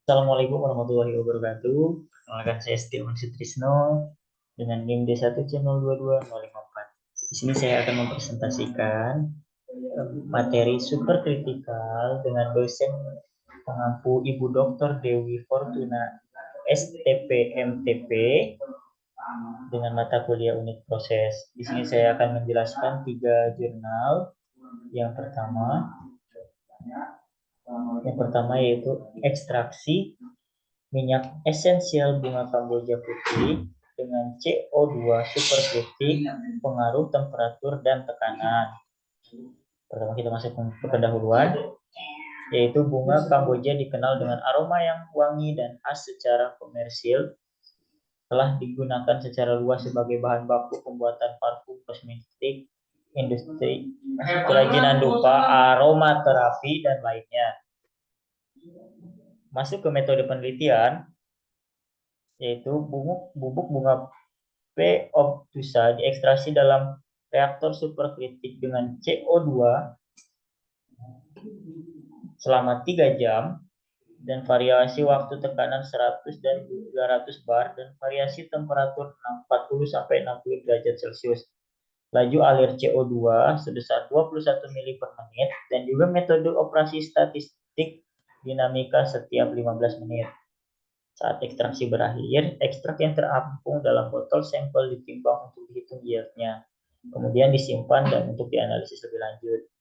Assalamualaikum warahmatullahi wabarakatuh. Perkenalkan saya Setiawan Sutrisno dengan NIM D1C022054. Di sini saya akan mempresentasikan materi superkritikal dengan dosen pengampu Ibu Dr. Dewi Fortuna STP MTP dengan mata kuliah unit proses. Di sini saya akan menjelaskan 3 jurnal. Yang pertama yaitu ekstraksi minyak esensial bunga Kamboja putih dengan CO2 superkritik, pengaruh temperatur dan tekanan. Pertama kita masuk ke pendahuluan, yaitu bunga Kamboja dikenal dengan aroma yang wangi dan khas secara komersil, telah digunakan secara luas sebagai bahan baku pembuatan parfum, kosmetik, industri kerajinan dupa, aromaterapi, dan lainnya. Masuk ke metode penelitian, yaitu bubuk bunga P. obtusa diekstraksi dalam reaktor superkritik dengan CO2 selama 3 jam dan variasi waktu tekanan 100 dan 200 bar dan variasi temperatur 40 sampai 60 derajat Celcius. Laju alir CO2 sebesar 21 mili per menit dan juga metode operasi statistik dinamika setiap 15 menit. Saat ekstraksi berakhir, ekstrak yang terapung dalam botol sampel ditimbang untuk dihitung yieldnya, kemudian disimpan dan untuk dianalisis lebih lanjut.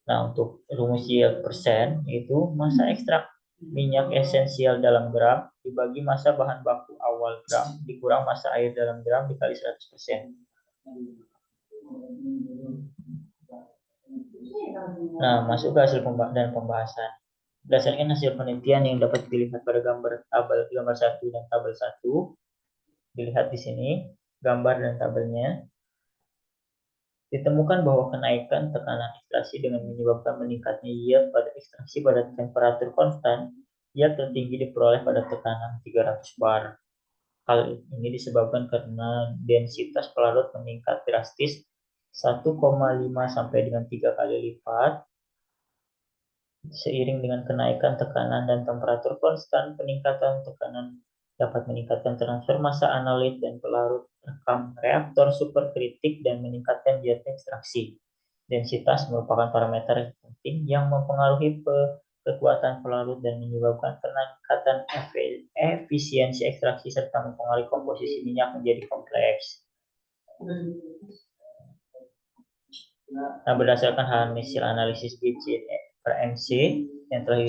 Nah, untuk rumus yield persen, itu masa ekstrak minyak esensial dalam gram dibagi masa bahan baku awal gram dikurang masa air dalam gram dikali 100%. Nah, masuk ke hasil dan pembahasan. Berdasarkan hasil penelitian yang dapat dilihat pada gambar 1 dan tabel 1, dilihat di sini gambar dan tabelnya, ditemukan bahwa kenaikan tekanan ekstraksi dengan menyebabkan meningkatnya yield pada ekstraksi pada temperatur konstan, yield tertinggi diperoleh pada tekanan 300 bar. Hal ini disebabkan karena densitas pelarut meningkat drastis 1,5 sampai dengan 3 kali lipat. Seiring dengan kenaikan tekanan dan temperatur konstan, peningkatan tekanan dapat meningkatkan transfer massa analit dan pelarut rekam reaktor superkritik dan meningkatkan yield ekstraksi. Densitas merupakan parameter penting yang mempengaruhi kekuatan pelarut dan menyebabkan peningkatan efisiensi ekstraksi serta mempengaruhi komposisi minyak menjadi kompleks. Nah, berdasarkan hasil analisis BC per MC yang telah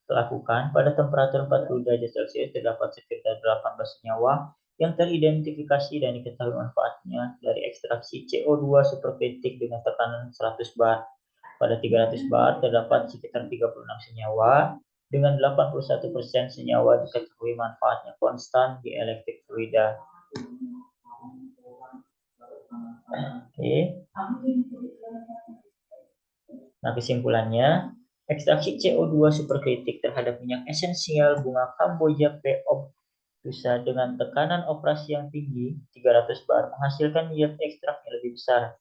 dilakukan, pada temperatur 40 derajat Celcius terdapat sekitar 18 senyawa yang teridentifikasi dan diketahui manfaatnya dari ekstraksi CO2 superkritik dengan tekanan 100 bar. Pada 300 bar terdapat sekitar 36 senyawa, dengan 81% senyawa diketahui manfaatnya konstan di elektrik fluida. Oke. Nah, kesimpulannya, ekstraksi CO2 superkritik terhadap minyak esensial bunga Kamboja P. obtusa dengan tekanan operasi yang tinggi, 300 bar, menghasilkan yield ekstrak yang lebih besar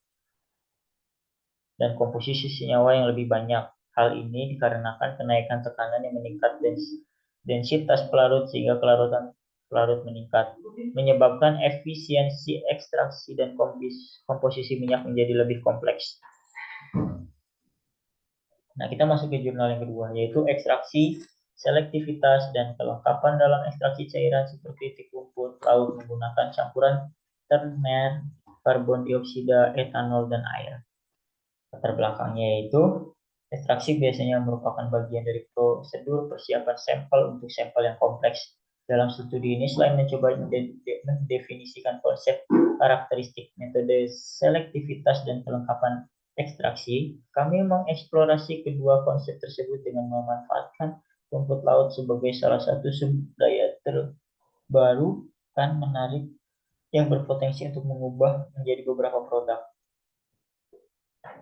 dan komposisi senyawa yang lebih banyak. Hal ini dikarenakan kenaikan tekanan yang meningkat densitas pelarut sehingga kelarutan pelarut meningkat, menyebabkan efisiensi ekstraksi dan komposisi minyak menjadi lebih kompleks. Nah, kita masuk ke jurnal yang kedua, yaitu ekstraksi, selektivitas, dan kelengkapan dalam ekstraksi cairan superkritik rumput laut menggunakan campuran terner, karbon dioksida, etanol, dan air. Latar belakangnya yaitu ekstraksi biasanya merupakan bagian dari prosedur persiapan sampel untuk sampel yang kompleks. Dalam studi ini, selain mencoba mendefinisikan konsep karakteristik metode selektivitas dan kelengkapan ekstraksi, kami mengeksplorasi kedua konsep tersebut dengan memanfaatkan rumput laut sebagai salah satu sumber daya terbarukan menarik yang berpotensi untuk mengubah menjadi beberapa produk.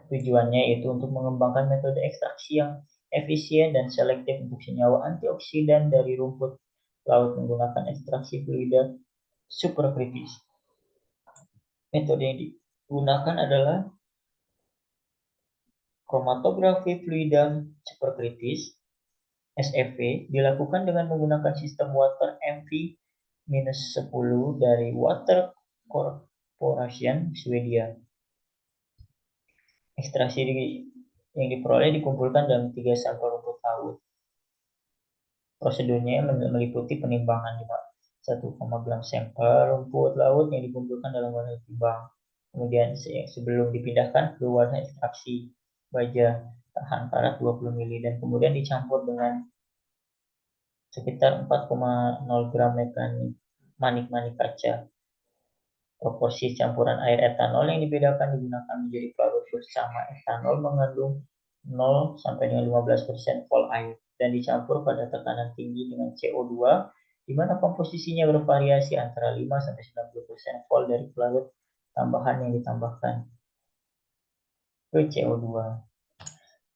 Tujuannya itu untuk mengembangkan metode ekstraksi yang efisien dan selektif untuk senyawa antioksidan dari rumput laut menggunakan ekstraksi fluida superkritis. Metode yang digunakan adalah kromatografi fluida superkritis, SFV dilakukan dengan menggunakan sistem water MV-10 dari Water Corporation Swedia. Ekstraksi yang diperoleh dikumpulkan dalam 3 sampel rumput laut. Prosedurnya meliputi penimbangan 1, gram sampel rumput laut yang dikumpulkan dalam wadah timbang. Kemudian sebelum dipindahkan ke wadah ekstraksi baja tahan karat 20 ml dan kemudian dicampur dengan sekitar 4,0 gram manik-manik kaca. Proporsi campuran air etanol yang dibedakan digunakan menjadi pelarut bersama etanol mengandung 0 sampai dengan 15% vol air dan dicampur pada tekanan tinggi dengan CO2 di mana komposisinya bervariasi antara 5 sampai 90% vol dari pelarut tambahan yang ditambahkan ke CO2.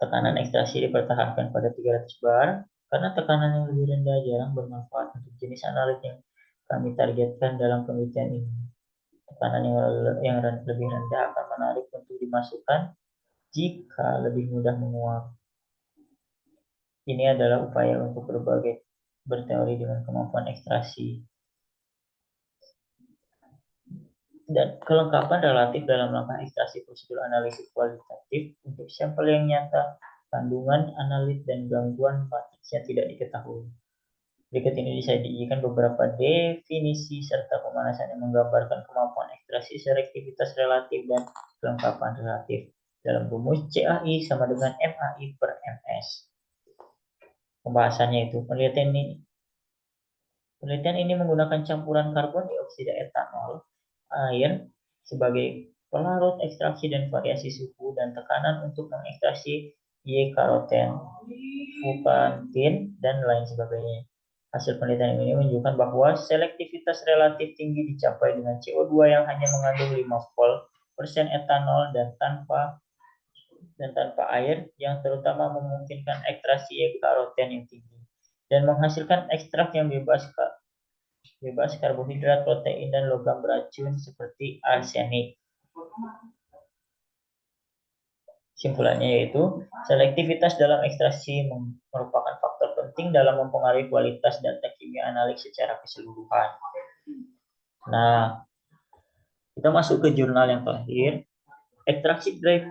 Tekanan ekstraksi dipertahankan pada 300 bar karena tekanan yang lebih rendah jarang bermanfaat untuk jenis analit yang kami targetkan dalam penelitian ini. Tekanan yang lebih rendah akan menarik untuk dimasukkan jika lebih mudah menguap. Ini adalah upaya untuk berteori dengan kemampuan ekstraksi. Dan kelengkapan relatif dalam langkah ekstraksi prosedur analisis kualitatif untuk sampel yang nyata, kandungan analit dan gangguan matriksnya tidak diketahui. Berikut ini disajikan beberapa definisi serta pemanasan yang menggambarkan kemampuan ekstraksi, selektivitas relatif, dan kelengkapan relatif. Dalam rumus CAI sama dengan MAI per MS. Pembahasannya itu, penelitian ini menggunakan campuran karbon dioksida etanol, air sebagai pelarut ekstraksi dan variasi suhu dan tekanan untuk mengekstraksi Y-karoten, fukantin, dan lain sebagainya. Hasil penelitian ini menunjukkan bahwa selektivitas relatif tinggi dicapai dengan CO2 yang hanya mengandung 5% etanol dan tanpa air, yang terutama memungkinkan ekstraksi Y-karoten yang tinggi dan menghasilkan ekstrak yang bebas karbohidrat, protein, dan logam beracun seperti arsenik. Simpulannya yaitu, selektivitas dalam ekstraksi merupakan faktor penting dalam mempengaruhi kualitas data kimia analik secara keseluruhan. Nah, kita masuk ke jurnal yang terakhir, ekstraksi dry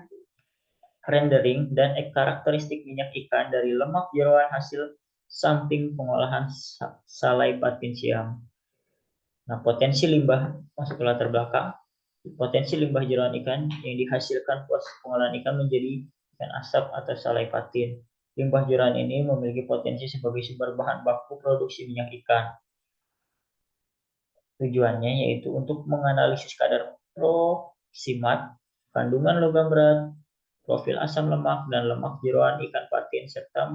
rendering dan karakteristik minyak ikan dari lemak jeroan hasil samping pengolahan salai patin siam. Nah, potensi limbah masuk ke latar belakang. Potensi limbah jeroan ikan yang dihasilkan proses pengolahan ikan menjadi ikan asap atau salai patin. Limbah jeroan ini memiliki potensi sebagai sumber bahan baku produksi minyak ikan. Tujuannya yaitu untuk menganalisis kadar proksimat, kandungan logam berat, profil asam lemak, dan lemak jeroan ikan patin, serta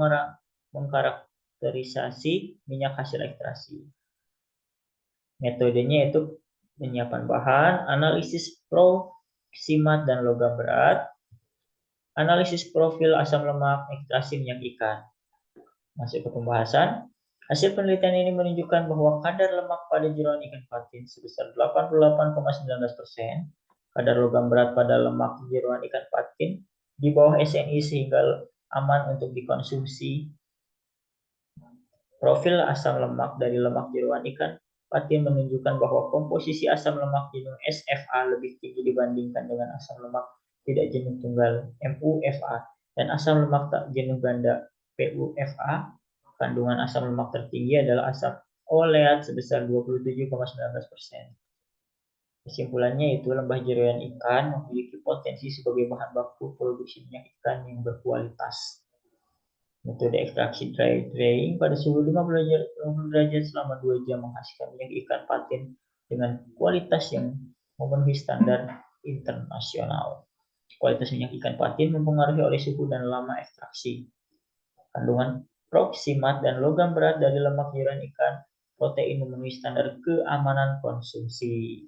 mengkarakterisasi minyak hasil ekstraksi. Metodenya yaitu penyiapan bahan, analisis proksimat dan logam berat, analisis profil asam lemak, ekstraksi minyak ikan. Masuk ke pembahasan. Hasil penelitian ini menunjukkan bahwa kadar lemak pada jeroan ikan patin sebesar 88,19%, kadar logam berat pada lemak jeroan ikan patin di bawah SNI sehingga aman untuk dikonsumsi. Profil asam lemak dari lemak jeroan ikan patin menunjukkan bahwa komposisi asam lemak jenuh SFA lebih tinggi dibandingkan dengan asam lemak tidak jenuh tunggal MUFA dan asam lemak tak jenuh ganda PUFA. Kandungan asam lemak tertinggi adalah asam oleat sebesar 27,19%. Kesimpulannya itu lembah jeroan ikan memiliki potensi sebagai bahan baku produksi minyak ikan yang berkualitas. Metode ekstraksi dry drying pada suhu 50 derajat selama 2 jam menghasilkan minyak ikan patin dengan kualitas yang memenuhi standar internasional. Kualitas minyak ikan patin mempengaruhi oleh suhu dan lama ekstraksi. Kandungan proksimat dan logam berat dari lemak jeroan ikan protein memenuhi standar keamanan konsumsi.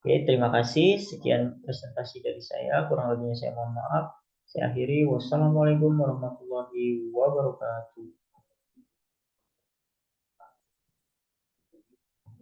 Oke, terima kasih. Sekian presentasi dari saya. Kurang lebihnya saya mohon maaf. Saya akhiri. Wassalamualaikum warahmatullahi wabarakatuh.